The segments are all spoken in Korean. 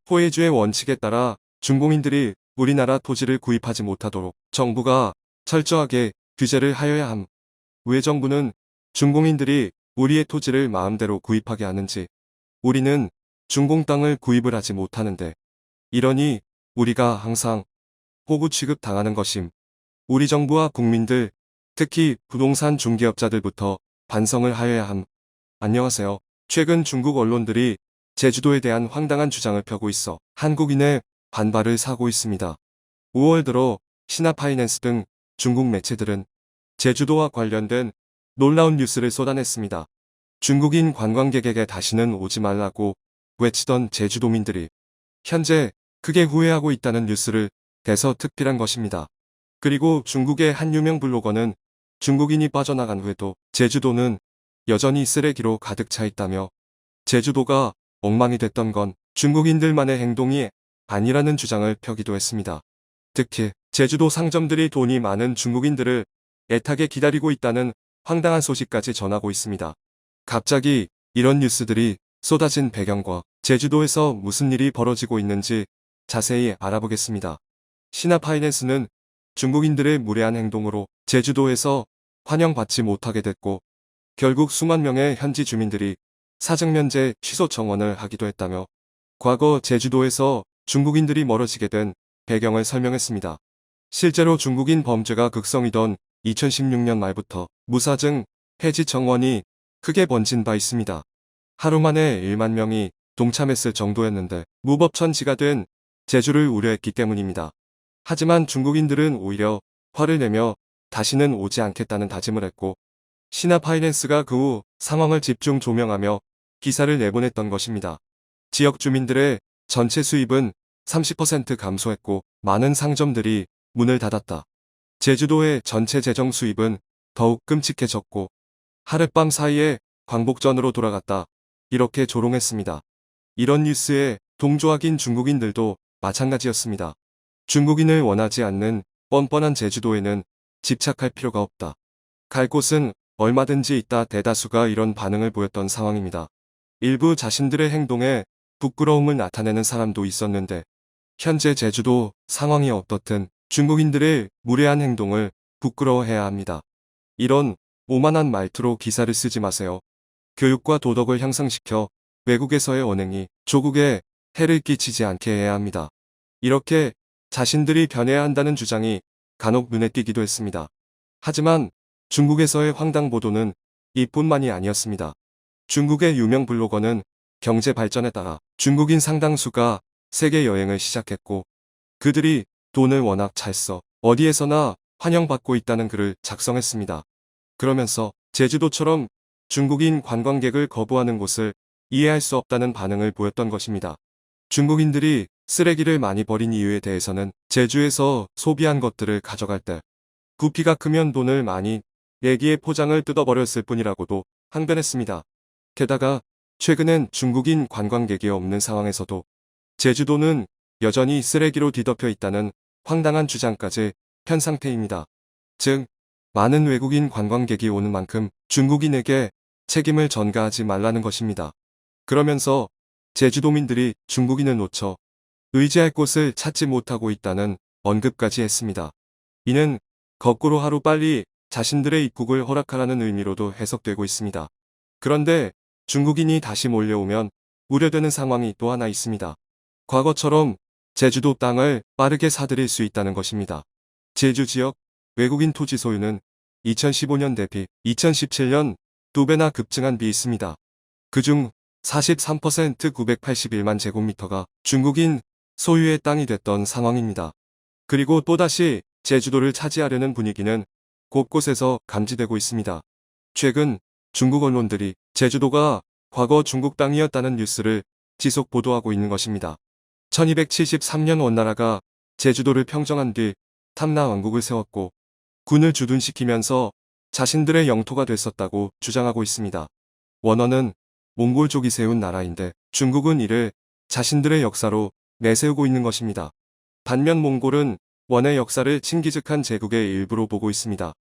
포회주의 원칙에 따라 중공인들이 우리나라 토지를 구입하지 못하도록 정부가 철저하게 규제를 하여야 함. 왜 정부는 중공인들이 우리의 토지를 마음대로 구입하게 하는지, 우리는 중공 땅을 구입을 하지 못하는데, 이러니 우리가 항상 호구 취급 당하는 것임. 우리 정부와 국민들, 특히 부동산 중개업자들부터 반성을 하여야 함. 안녕하세요. 최근 중국 언론들이 제주도에 대한 황당한 주장을 펴고 있어 한국인의 반발을 사고 있습니다. 5월 들어 신화파이낸스 등 중국 매체들은 제주도와 관련된 놀라운 뉴스를 쏟아냈습니다. 중국인 관광객에게 다시는 오지 말라고 외치던 제주도민들이 현재 크게 후회하고 있다는 뉴스를 대서특필한 것입니다. 그리고 중국의 한 유명 블로거는 중국인이 빠져나간 후에도 제주도는 여전히 쓰레기로 가득 차 있다며 제주도가 엉망이 됐던 건 중국인들만의 행동이 아니라는 주장을 펴기도 했습니다. 특히 제주도 상점들이 돈이 많은 중국인들을 애타게 기다리고 있다는 황당한 소식까지 전하고 있습니다. 갑자기 이런 뉴스들이 쏟아진 배경과 제주도에서 무슨 일이 벌어지고 있는지 자세히 알아보겠습니다. 신화파이낸스는 중국인들의 무례한 행동으로 제주도에서 환영받지 못하게 됐고 결국 수만 명의 현지 주민들이 사증면제 취소 청원을 하기도 했다며 과거 제주도에서 중국인들이 멀어지게 된 배경을 설명했습니다. 실제로 중국인 범죄가 극성이던 2016년 말부터 무사증 폐지 청원이 크게 번진 바 있습니다. 하루 만에 1만 명이 동참했을 정도였는데 무법천지가 된 제주를 우려했기 때문입니다. 하지만 중국인들은 오히려 화를 내며 다시는 오지 않겠다는 다짐을 했고 신화파이낸스가 그 후 상황을 집중 조명하며 기사를 내보냈던 것입니다. 지역 주민들의 전체 수입은 30% 감소했고 많은 상점들이 문을 닫았다. 제주도의 전체 재정 수입은 더욱 끔찍해졌고 하룻밤 사이에 광복전으로 돌아갔다. 이렇게 조롱했습니다. 이런 뉴스에 동조하긴 중국인들도 마찬가지였습니다. 중국인을 원하지 않는 뻔뻔한 제주도에는 집착할 필요가 없다. 갈 곳은 얼마든지 있다. 대다수가 이런 반응을 보였던 상황입니다. 일부 자신들의 행동에 부끄러움을 나타내는 사람도 있었는데 현재 제주도 상황이 어떻든 중국인들의 무례한 행동을 부끄러워해야 합니다. 이런 오만한 말투로 기사를 쓰지 마세요. 교육과 도덕을 향상시켜 외국에서의 언행이 조국에 해를 끼치지 않게 해야 합니다. 이렇게 자신들이 변해야 한다는 주장이 간혹 눈에 띄기도 했습니다. 하지만 중국에서의 황당 보도는 이뿐만이 아니었습니다. 중국의 유명 블로거는 경제 발전에 따라 중국인 상당수가 세계 여행을 시작했고 그들이 돈을 워낙 잘 써 어디에서나 환영받고 있다는 글을 작성했습니다. 그러면서 제주도처럼 중국인 관광객을 거부하는 곳을 이해할 수 없다는 반응을 보였던 것입니다. 중국인들이 쓰레기를 많이 버린 이유에 대해서는 제주에서 소비한 것들을 가져갈 때 부피가 크면 돈을 많이 내기에 포장을 뜯어버렸을 뿐이라고도 항변했습니다. 게다가 최근엔 중국인 관광객이 없는 상황에서도 제주도는 여전히 쓰레기로 뒤덮여 있다는 황당한 주장까지 편 상태입니다. 즉, 많은 외국인 관광객이 오는 만큼 중국인에게 책임을 전가하지 말라는 것입니다. 그러면서 제주도민들이 중국인을 놓쳐 의지할 곳을 찾지 못하고 있다는 언급까지 했습니다. 이는 거꾸로 하루빨리 자신들의 입국을 허락하라는 의미로도 해석되고 있습니다. 그런데 중국인이 다시 몰려오면 우려되는 상황이 또 하나 있습니다. 과거처럼 제주도 땅을 빠르게 사들일 수 있다는 것입니다. 제주 지역 외국인 토지 소유는 2015년 대비 2017년 2배나 급증한 비 있습니다. 그중 43% 981만 제곱미터가 중국인 소유의 땅이 됐던 상황입니다. 그리고 또다시 제주도를 차지하려는 분위기는 곳곳에서 감지되고 있습니다. 최근 중국 언론들이 제주도가 과거 중국 땅이었다는 뉴스를 지속 보도하고 있는 것입니다. 1273년 원나라가 제주도를 평정한 뒤 탐나 왕국을 세웠고 군을 주둔시키면서 자신들의 영토가 됐었다고 주장하고 있습니다. 원어는 몽골족이 세운 나라인데 중국은 이를 자신들의 역사로 내세우고 있는 것입니다. 반면 몽골은 원의 역사를 칭기즈칸 제국의 일부로 보고 있습니다.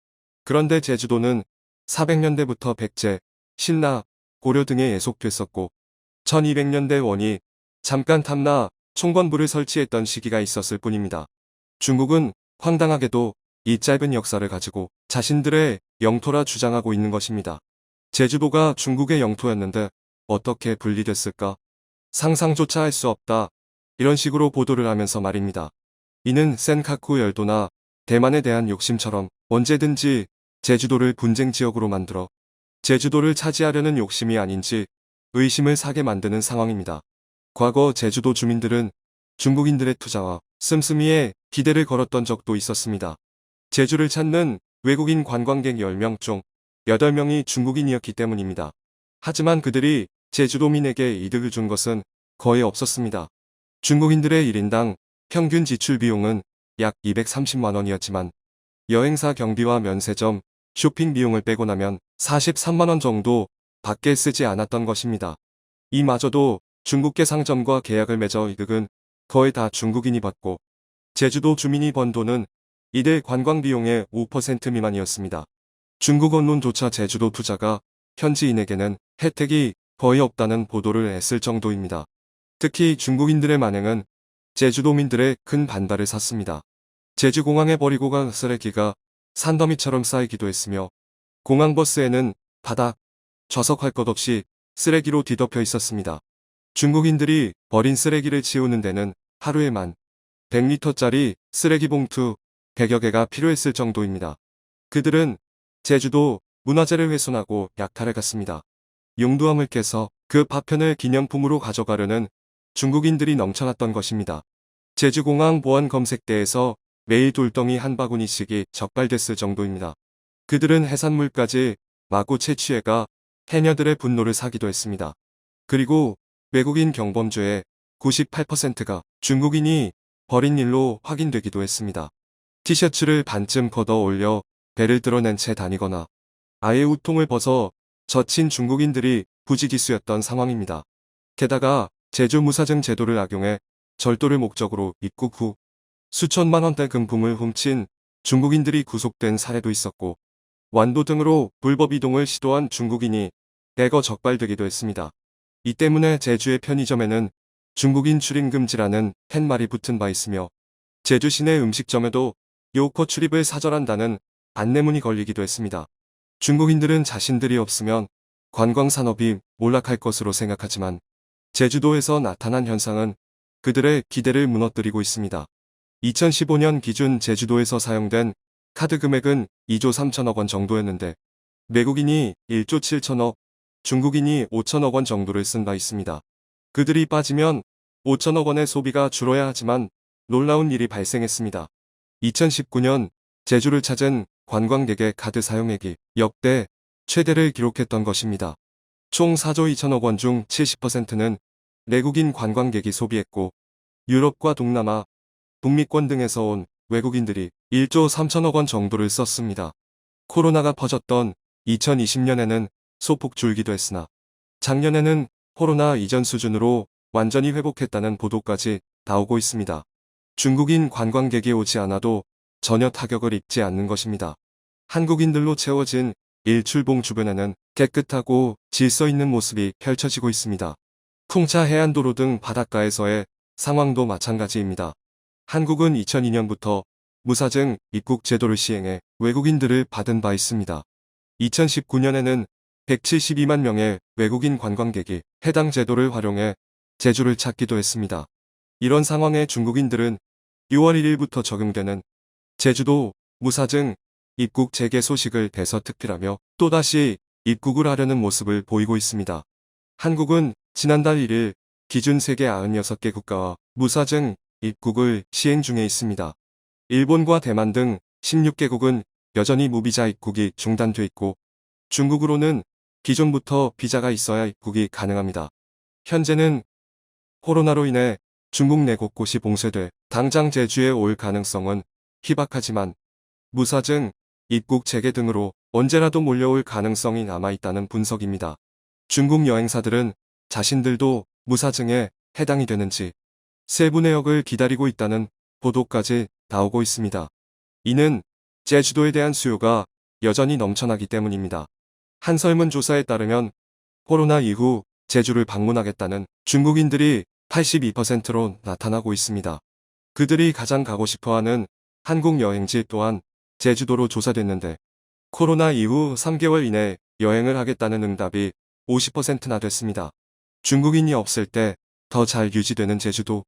그런데 제주도는 400년대부터 백제, 신라, 고려 등에 예속됐었고 1200년대 원이 잠깐 탐나 총권부를 설치했던 시기가 있었을 뿐입니다. 중국은 황당하게도 이 짧은 역사를 가지고 자신들의 영토라 주장하고 있는 것입니다. 제주도가 중국의 영토였는데 어떻게 분리됐을까? 상상조차 할 수 없다. 이런 식으로 보도를 하면서 말입니다. 이는 센카쿠 열도나 대만에 대한 욕심처럼 언제든지 제주도를 분쟁 지역으로 만들어 제주도를 차지하려는 욕심이 아닌지 의심을 사게 만드는 상황입니다. 과거 제주도 주민들은 중국인들의 투자와 씀씀이에 기대를 걸었던 적도 있었습니다. 제주를 찾는 외국인 관광객 10명 중 8명이 중국인이었기 때문입니다. 하지만 그들이 제주도민에게 이득을 준 것은 거의 없었습니다. 중국인들의 1인당 평균 지출 비용은 약 230만 원이었지만 여행사 경비와 면세점, 쇼핑 비용을 빼고 나면 43만 원 정도 밖에 쓰지 않았던 것입니다. 이마저도 중국계 상점과 계약을 맺어 이득은 거의 다 중국인이 받고 제주도 주민이 번 돈은 이들 관광 비용의 5% 미만이었습니다. 중국 언론조차 제주도 투자가 현지인에게는 혜택이 거의 없다는 보도를 했을 정도입니다. 특히 중국인들의 만행은 제주도민들의 큰 반발을 샀습니다. 제주공항에 버리고 간 쓰레기가 산더미처럼 쌓이기도 했으며 공항버스에는 바닥, 좌석할 것 없이 쓰레기로 뒤덮여 있었습니다. 중국인들이 버린 쓰레기를 치우는 데는 하루에만 100리터짜리 쓰레기 봉투 100여 개가 필요했을 정도입니다. 그들은 제주도 문화재를 훼손하고 약탈해 갔습니다. 용두암을 깨서 그 파편을 기념품으로 가져가려는 중국인들이 넘쳐났던 것입니다. 제주공항 보안 검색대에서 매일 돌덩이 한 바구니씩이 적발됐을 정도입니다. 그들은 해산물까지 마구 채취해가 해녀들의 분노를 사기도 했습니다. 그리고 외국인 경범죄의 98%가 중국인이 벌인 일로 확인되기도 했습니다. 티셔츠를 반쯤 걷어 올려 배를 드러낸 채 다니거나 아예 우통을 벗어 젖힌 중국인들이 부지기수였던 상황입니다. 게다가 제주 무사증 제도를 악용해 절도를 목적으로 입국 후 수천만 원대 금품을 훔친 중국인들이 구속된 사례도 있었고 완도 등으로 불법 이동을 시도한 중국인이 대거 적발되기도 했습니다. 이 때문에 제주의 편의점에는 중국인 출입 금지라는 팻말이 붙은 바 있으며 제주 시내 음식점에도 요커 출입을 사절한다는 안내문이 걸리기도 했습니다. 중국인들은 자신들이 없으면 관광산업이 몰락할 것으로 생각하지만 제주도에서 나타난 현상은 그들의 기대를 무너뜨리고 있습니다. 2015년 기준 제주도에서 사용된 카드 금액은 2조 3천억 원 정도였는데 외국인이 1조 7천억, 중국인이 5천억 원 정도를 쓴 바 있습니다. 그들이 빠지면 5천억 원의 소비가 줄어야 하지만 놀라운 일이 발생했습니다. 2019년 제주를 찾은 관광객의 카드 사용액이 역대 최대를 기록했던 것입니다. 총 4조 2천억 원 중 70%는 내국인 관광객이 소비했고 유럽과 동남아, 북미권 등에서 온 외국인들이 1조 3천억 원 정도를 썼습니다. 코로나가 퍼졌던 2020년에는 소폭 줄기도 했으나 작년에는 코로나 이전 수준으로 완전히 회복했다는 보도까지 나오고 있습니다. 중국인 관광객이 오지 않아도 전혀 타격을 입지 않는 것입니다. 한국인들로 채워진 일출봉 주변에는 깨끗하고 질서 있는 모습이 펼쳐지고 있습니다. 풍차 해안도로 등 바닷가에서의 상황도 마찬가지입니다. 한국은 2002년부터 무사증 입국 제도를 시행해 외국인들을 받은 바 있습니다. 2019년에는 172만 명의 외국인 관광객이 해당 제도를 활용해 제주를 찾기도 했습니다. 이런 상황에 중국인들은 6월 1일부터 적용되는 제주도 무사증 입국 재개 소식을 대서특필하며 또다시 입국을 하려는 모습을 보이고 있습니다. 한국은 지난달 1일 기준 세계 96개 국가와 무사증 입국을 시행 중에 있습니다. 일본과 대만 등 16개국은 여전히 무비자 입국이 중단돼 있고 중국으로는 기존부터 비자가 있어야 입국이 가능합니다. 현재는 코로나로 인해 중국 내 곳곳이 봉쇄돼 당장 제주에 올 가능성은 희박하지만 무사증, 입국 재개 등으로 언제라도 몰려올 가능성이 남아있다는 분석입니다. 중국 여행사들은 자신들도 무사증에 해당이 되는지 세부 내역을 기다리고 있다는 보도까지 나오고 있습니다. 이는 제주도에 대한 수요가 여전히 넘쳐나기 때문입니다. 한 설문조사에 따르면 코로나 이후 제주를 방문하겠다는 중국인들이 82%로 나타나고 있습니다. 그들이 가장 가고 싶어하는 한국 여행지 또한 제주도로 조사됐는데 코로나 이후 3개월 이내 여행을 하겠다는 응답이 50%나 됐습니다. 중국인이 없을 때 더 잘 유지되는 제주도.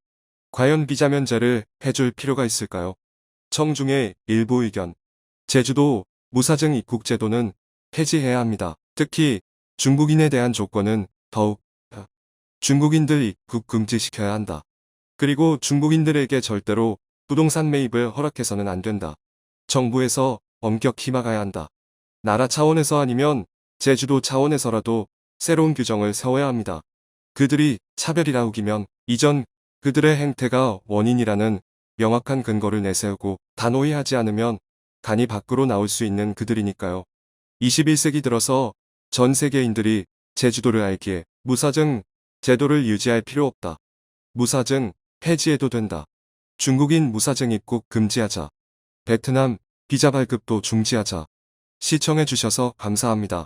과연 비자 면제를 해줄 필요가 있을까요? 청중의 일부 의견. 제주도 무사증 입국 제도는 폐지해야 합니다. 특히 중국인에 대한 조건은 더욱 중국인들 입국 금지시켜야 한다. 그리고 중국인들에게 절대로 부동산 매입을 허락해서는 안 된다. 정부에서 엄격히 막아야 한다. 나라 차원에서 아니면 제주도 차원에서라도 새로운 규정을 세워야 합니다. 그들이 차별이라 우기면 이전 그들의 행태가 원인이라는 명확한 근거를 내세우고 단호히 하지 않으면 간이 밖으로 나올 수 있는 그들이니까요. 21세기 들어서 전 세계인들이 제주도를 알기에 무사증 제도를 유지할 필요 없다. 무사증 폐지해도 된다. 중국인 무사증 입국 금지하자. 베트남 비자 발급도 중지하자. 시청해주셔서 감사합니다.